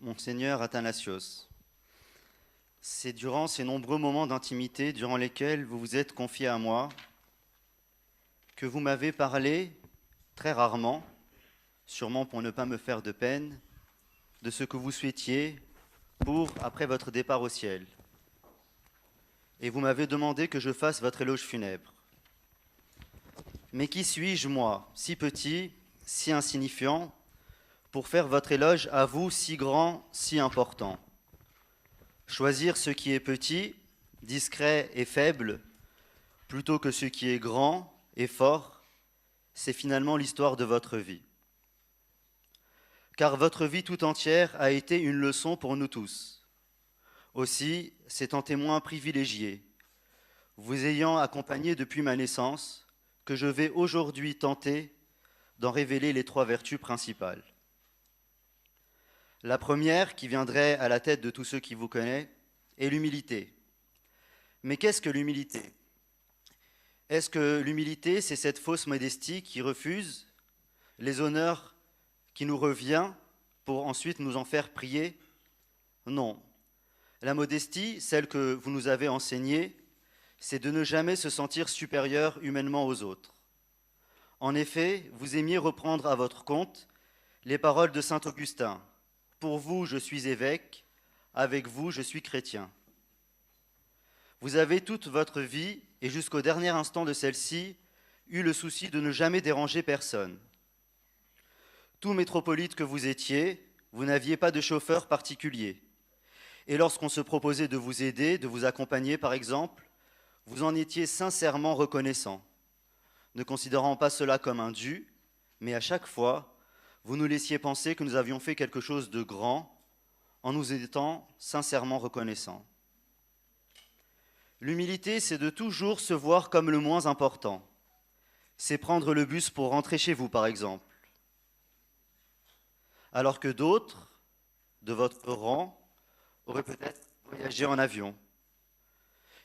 Monseigneur Athanasios. C'est durant ces nombreux moments d'intimité durant lesquels vous vous êtes confié à moi que vous m'avez parlé, très rarement, sûrement pour ne pas me faire de peine, de ce que vous souhaitiez pour après votre départ au ciel. Et vous m'avez demandé que je fasse votre éloge funèbre. Mais qui suis-je, moi, si petit, si insignifiant, pour faire votre éloge à vous, si grand, si important? Choisir ce qui est petit, discret et faible, plutôt que ce qui est grand et fort, c'est finalement l'histoire de votre vie. Car votre vie tout entière a été une leçon pour nous tous. Aussi, c'est en témoin privilégié, vous ayant accompagné depuis ma naissance, que je vais aujourd'hui tenter d'en révéler les 3 vertus principales. La première, qui viendrait à la tête de tous ceux qui vous connaissent, est l'humilité. Mais qu'est-ce que l'humilité? Est-ce que l'humilité, c'est cette fausse modestie qui refuse les honneurs qui nous revient pour ensuite nous en faire prier? Non. La modestie, celle que vous nous avez enseignée, c'est de ne jamais se sentir supérieur humainement aux autres. En effet, vous aimiez reprendre à votre compte les paroles de saint Augustin. Pour vous, je suis évêque, avec vous, je suis chrétien. Vous avez toute votre vie, et jusqu'au dernier instant de celle-ci, eu le souci de ne jamais déranger personne. Tout métropolite que vous étiez, vous n'aviez pas de chauffeur particulier. Et lorsqu'on se proposait de vous aider, de vous accompagner par exemple, vous en étiez sincèrement reconnaissant, ne considérant pas cela comme un dû, mais à chaque fois, vous nous laissiez penser que nous avions fait quelque chose de grand en nous étant sincèrement reconnaissants. L'humilité, c'est de toujours se voir comme le moins important. C'est prendre le bus pour rentrer chez vous, par exemple. Alors que d'autres, de votre rang, auraient peut-être voyagé en avion.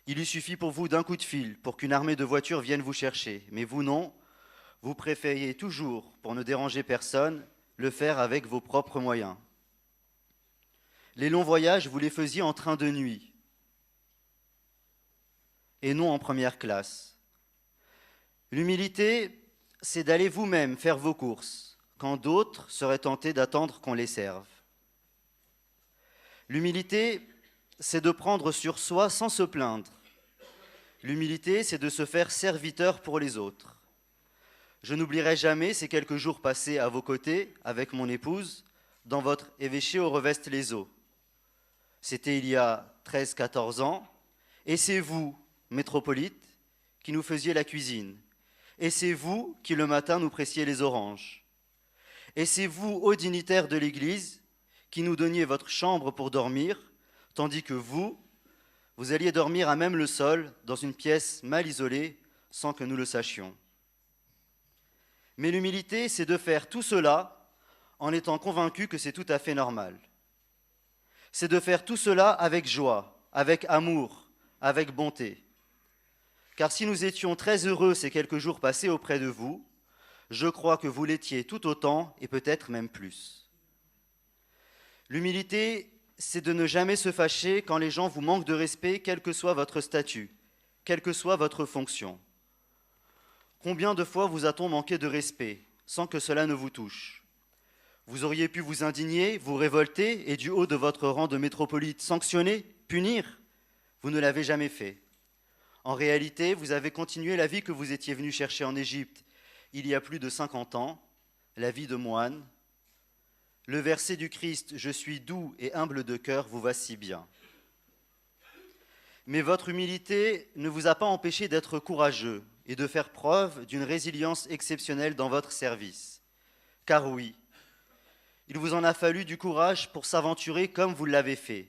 Il lui suffit pour vous d'un coup de fil pour qu'une armée de voitures vienne vous chercher. Mais vous, non. Vous préfériez toujours, pour ne déranger personne, le faire avec vos propres moyens. Les longs voyages, vous les faisiez en train de nuit et non en première classe. L'humilité, c'est d'aller vous-même faire vos courses quand d'autres seraient tentés d'attendre qu'on les serve. L'humilité, c'est de prendre sur soi sans se plaindre. L'humilité, c'est de se faire serviteur pour les autres. Je n'oublierai jamais ces quelques jours passés à vos côtés, avec mon épouse, dans votre évêché au Revest-les-Eaux. C'était il y a 13-14 ans, et c'est vous, métropolite, qui nous faisiez la cuisine. Et c'est vous qui le matin nous pressiez les oranges. Et c'est vous, hauts dignitaires de l'Église, qui nous donniez votre chambre pour dormir, tandis que vous alliez dormir à même le sol, dans une pièce mal isolée, sans que nous le sachions. Mais l'humilité, c'est de faire tout cela en étant convaincu que c'est tout à fait normal. C'est de faire tout cela avec joie, avec amour, avec bonté. Car si nous étions très heureux ces quelques jours passés auprès de vous, je crois que vous l'étiez tout autant et peut-être même plus. L'humilité, c'est de ne jamais se fâcher quand les gens vous manquent de respect, quel que soit votre statut, quelle que soit votre fonction. Combien de fois vous a-t-on manqué de respect sans que cela ne vous touche? Vous auriez pu vous indigner, vous révolter et du haut de votre rang de métropolite sanctionner, punir. Vous ne l'avez jamais fait. En réalité, vous avez continué la vie que vous étiez venu chercher en Égypte il y a plus de 50 ans, la vie de moine. Le verset du Christ « Je suis doux et humble de cœur » vous va si bien. Mais votre humilité ne vous a pas empêché d'être courageux et de faire preuve d'une résilience exceptionnelle dans votre service. Car oui, il vous en a fallu du courage pour s'aventurer comme vous l'avez fait.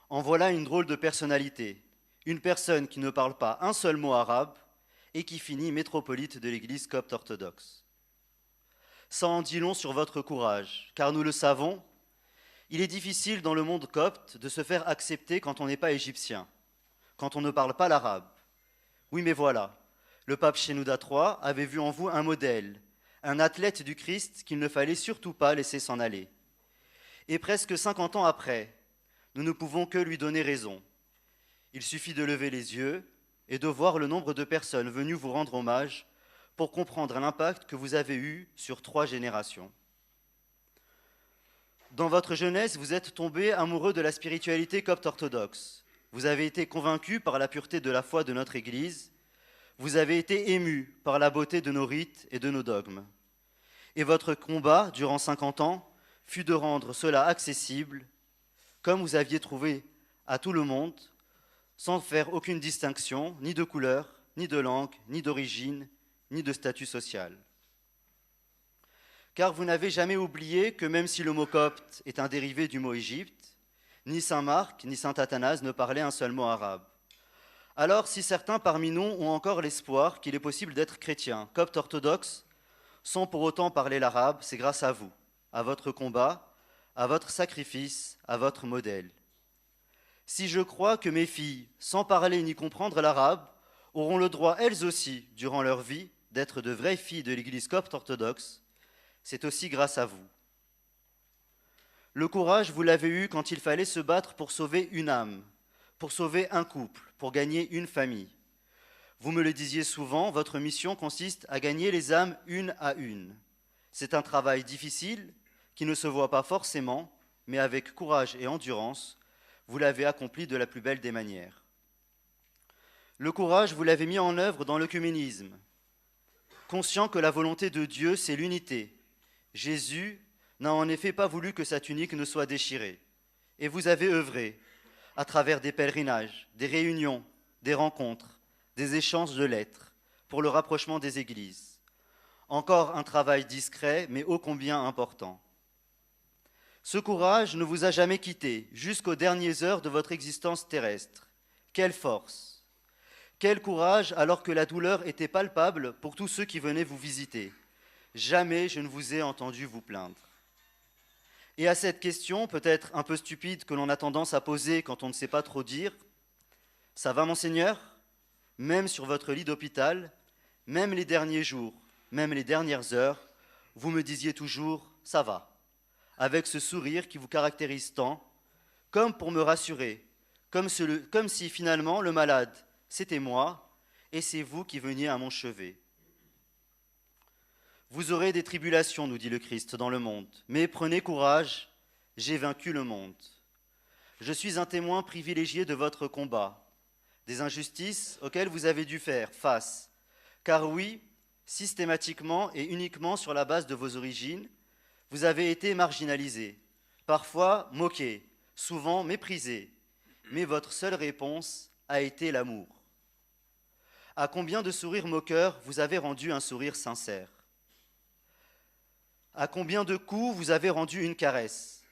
En voilà une drôle de personnalité, une personne qui ne parle pas un seul mot arabe et qui finit métropolite de l'Église copte orthodoxe. Ça en dit long sur votre courage, car nous le savons, il est difficile dans le monde copte de se faire accepter quand on n'est pas égyptien, quand on ne parle pas l'arabe. Oui, mais voilà, le pape Shenouda III avait vu en vous un modèle, un athlète du Christ qu'il ne fallait surtout pas laisser s'en aller. Et presque 50 ans après, nous ne pouvons que lui donner raison. Il suffit de lever les yeux et de voir le nombre de personnes venues vous rendre hommage pour comprendre l'impact que vous avez eu sur 3 générations. Dans votre jeunesse, vous êtes tombé amoureux de la spiritualité copte orthodoxe. Vous avez été convaincu par la pureté de la foi de notre Église. Vous avez été ému par la beauté de nos rites et de nos dogmes. Et votre combat, durant 50 ans, fut de rendre cela accessible, comme vous aviez trouvé à tout le monde, sans faire aucune distinction, ni de couleur, ni de langue, ni d'origine, ni de statut social. Car vous n'avez jamais oublié que même si le mot copte est un dérivé du mot Égypte, ni saint Marc, ni saint Athanase ne parlaient un seul mot arabe. Alors, si certains parmi nous ont encore l'espoir qu'il est possible d'être chrétien, copte orthodoxe, sans pour autant parler l'arabe, c'est grâce à vous, à votre combat, à votre sacrifice, à votre modèle. Si je crois que mes filles, sans parler ni comprendre l'arabe, auront le droit elles aussi, durant leur vie, d'être de vraies filles de l'Église copte orthodoxe, c'est aussi grâce à vous. Le courage, vous l'avez eu quand il fallait se battre pour sauver une âme, pour sauver un couple, pour gagner une famille. Vous me le disiez souvent, votre mission consiste à gagner les âmes une à une. C'est un travail difficile qui ne se voit pas forcément, mais avec courage et endurance, vous l'avez accompli de la plus belle des manières. Le courage, vous l'avez mis en œuvre dans l'œcuménisme. Conscient que la volonté de Dieu, c'est l'unité. Jésus n'a en effet pas voulu que sa tunique ne soit déchirée. Et vous avez œuvré, à travers des pèlerinages, des réunions, des rencontres, des échanges de lettres, pour le rapprochement des églises. Encore un travail discret, mais ô combien important. Ce courage ne vous a jamais quitté, jusqu'aux dernières heures de votre existence terrestre. Quelle force! Quel courage alors que la douleur était palpable pour tous ceux qui venaient vous visiter. Jamais je ne vous ai entendu vous plaindre. Et à cette question, peut-être un peu stupide, que l'on a tendance à poser quand on ne sait pas trop dire, « Ça va, monseigneur ?» Même sur votre lit d'hôpital, même les derniers jours, même les dernières heures, vous me disiez toujours « ça va », avec ce sourire qui vous caractérise tant, comme pour me rassurer, comme si finalement le malade, c'était moi, et c'est vous qui veniez à mon chevet. Vous aurez des tribulations, nous dit le Christ, dans le monde, mais prenez courage, j'ai vaincu le monde. Je suis un témoin privilégié de votre combat, des injustices auxquelles vous avez dû faire face. Car oui, systématiquement et uniquement sur la base de vos origines, vous avez été marginalisés, parfois moqués, souvent méprisés, mais votre seule réponse a été l'amour. À combien de sourires moqueurs vous avez rendu un sourire sincère? À combien de coups vous avez rendu une caresse?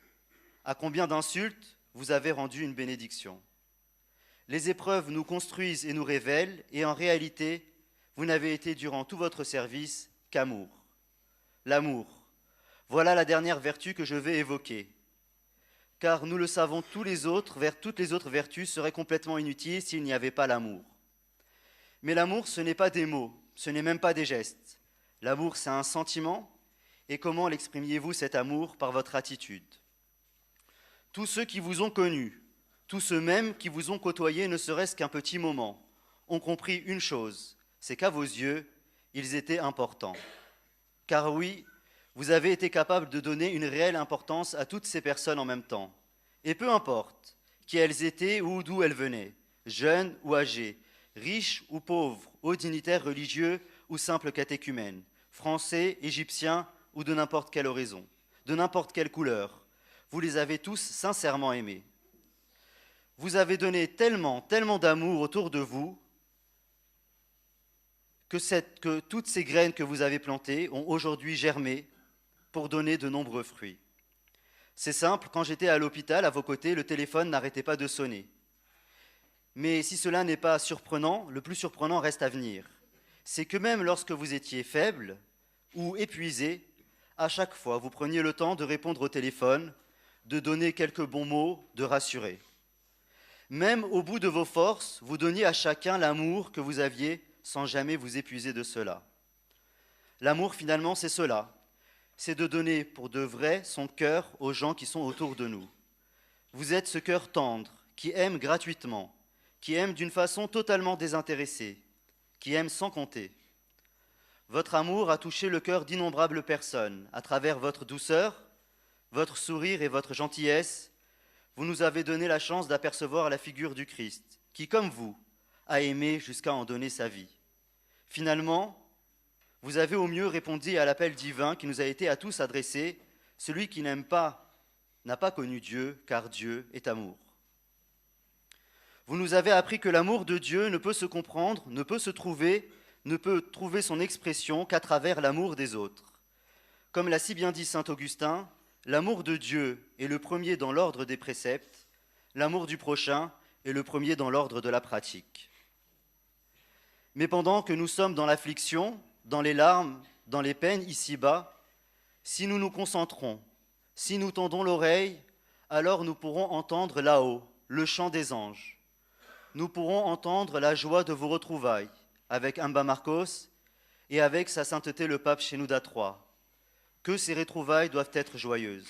À combien d'insultes vous avez rendu une bénédiction? Les épreuves nous construisent et nous révèlent, et en réalité, vous n'avez été durant tout votre service qu'amour. L'amour, voilà la dernière vertu que je vais évoquer. Car nous le savons, toutes les autres vertus seraient complètement inutiles s'il n'y avait pas l'amour. Mais l'amour, ce n'est pas des mots, ce n'est même pas des gestes. L'amour, c'est un sentiment. Et comment l'exprimiez-vous cet amour? Par votre attitude. Tous ceux qui vous ont connu, tous ceux même qui vous ont côtoyé ne serait-ce qu'un petit moment, ont compris une chose, c'est qu'à vos yeux, ils étaient importants. Car oui, vous avez été capable de donner une réelle importance à toutes ces personnes en même temps. Et peu importe qui elles étaient ou d'où elles venaient, jeunes ou âgés, riches ou pauvres, hauts dignitaires religieux ou simples catéchumènes, français, égyptiens, ou de n'importe quelle horizon, de n'importe quelle couleur. Vous les avez tous sincèrement aimés. Vous avez donné tellement d'amour autour de vous que toutes ces graines que vous avez plantées ont aujourd'hui germé pour donner de nombreux fruits. C'est simple, quand j'étais à l'hôpital, à vos côtés, le téléphone n'arrêtait pas de sonner. Mais si cela n'est pas surprenant, le plus surprenant reste à venir. C'est que même lorsque vous étiez faible ou épuisé, à chaque fois, vous preniez le temps de répondre au téléphone, de donner quelques bons mots, de rassurer. Même au bout de vos forces, vous donniez à chacun l'amour que vous aviez sans jamais vous épuiser de cela. L'amour, finalement, c'est cela. c'est de donner pour de vrai son cœur aux gens qui sont autour de nous. Vous êtes ce cœur tendre, qui aime gratuitement, qui aime d'une façon totalement désintéressée, qui aime sans compter. Votre amour a touché le cœur d'innombrables personnes à travers votre douceur, votre sourire et votre gentillesse. Vous nous avez donné la chance d'apercevoir la figure du Christ, qui, comme vous, a aimé jusqu'à en donner sa vie. Finalement, vous avez au mieux répondu à l'appel divin qui nous a été à tous adressé. Celui qui n'aime pas n'a pas connu Dieu, car Dieu est amour. Vous nous avez appris que l'amour de Dieu ne peut se comprendre, ne peut trouver son expression qu'à travers l'amour des autres. Comme l'a si bien dit saint Augustin, l'amour de Dieu est le premier dans l'ordre des préceptes, l'amour du prochain est le premier dans l'ordre de la pratique. Mais pendant que nous sommes dans l'affliction, dans les larmes, dans les peines ici-bas, si nous nous concentrons, si nous tendons l'oreille, alors nous pourrons entendre là-haut le chant des anges. Nous pourrons entendre la joie de vos retrouvailles avec Amba Marcos et avec sa sainteté le pape Shenouda III. Que ces retrouvailles doivent être joyeuses.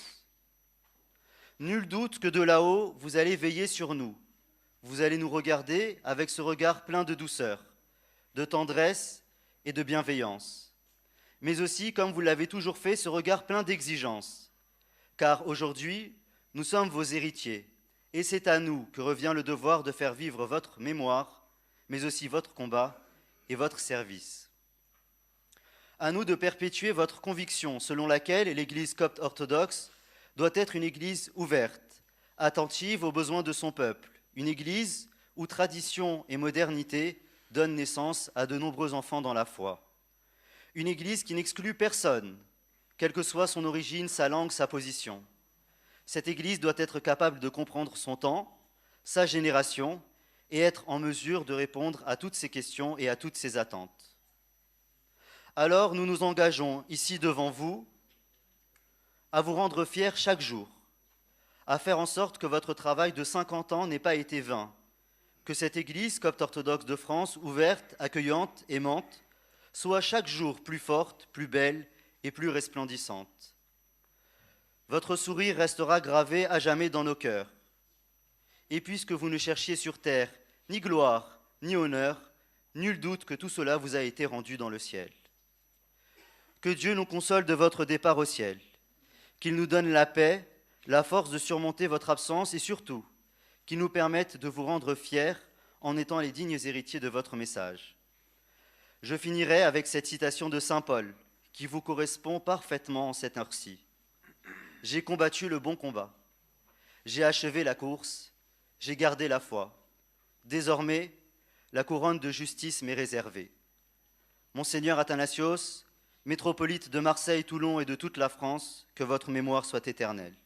Nul doute que de là-haut, vous allez veiller sur nous. Vous allez nous regarder avec ce regard plein de douceur, de tendresse et de bienveillance. Mais aussi, comme vous l'avez toujours fait, ce regard plein d'exigence. Car aujourd'hui, nous sommes vos héritiers, et c'est à nous que revient le devoir de faire vivre votre mémoire, mais aussi votre combat et votre service. À nous de perpétuer votre conviction selon laquelle l'Église copte orthodoxe doit être une Église ouverte, attentive aux besoins de son peuple, une Église où tradition et modernité donnent naissance à de nombreux enfants dans la foi. Une Église qui n'exclut personne, quelle que soit son origine, sa langue, sa position. Cette Église doit être capable de comprendre son temps, sa génération, et être en mesure de répondre à toutes ces questions et à toutes ces attentes. Alors nous nous engageons ici devant vous à vous rendre fiers chaque jour, à faire en sorte que votre travail de 50 ans n'ait pas été vain, que cette Église copte orthodoxe de France, ouverte, accueillante, aimante, soit chaque jour plus forte, plus belle et plus resplendissante. Votre sourire restera gravé à jamais dans nos cœurs. Et puisque vous ne cherchiez sur terre ni gloire, ni honneur, nul doute que tout cela vous a été rendu dans le ciel. Que Dieu nous console de votre départ au ciel, qu'il nous donne la paix, la force de surmonter votre absence et surtout, qu'il nous permette de vous rendre fiers en étant les dignes héritiers de votre message. Je finirai avec cette citation de saint Paul, qui vous correspond parfaitement en cette heure-ci. « J'ai combattu le bon combat. J'ai achevé la course. J'ai gardé la foi. Désormais, la couronne de justice m'est réservée. Monseigneur Athanasios, métropolite de Marseille, Toulon et de toute la France, que votre mémoire soit éternelle. »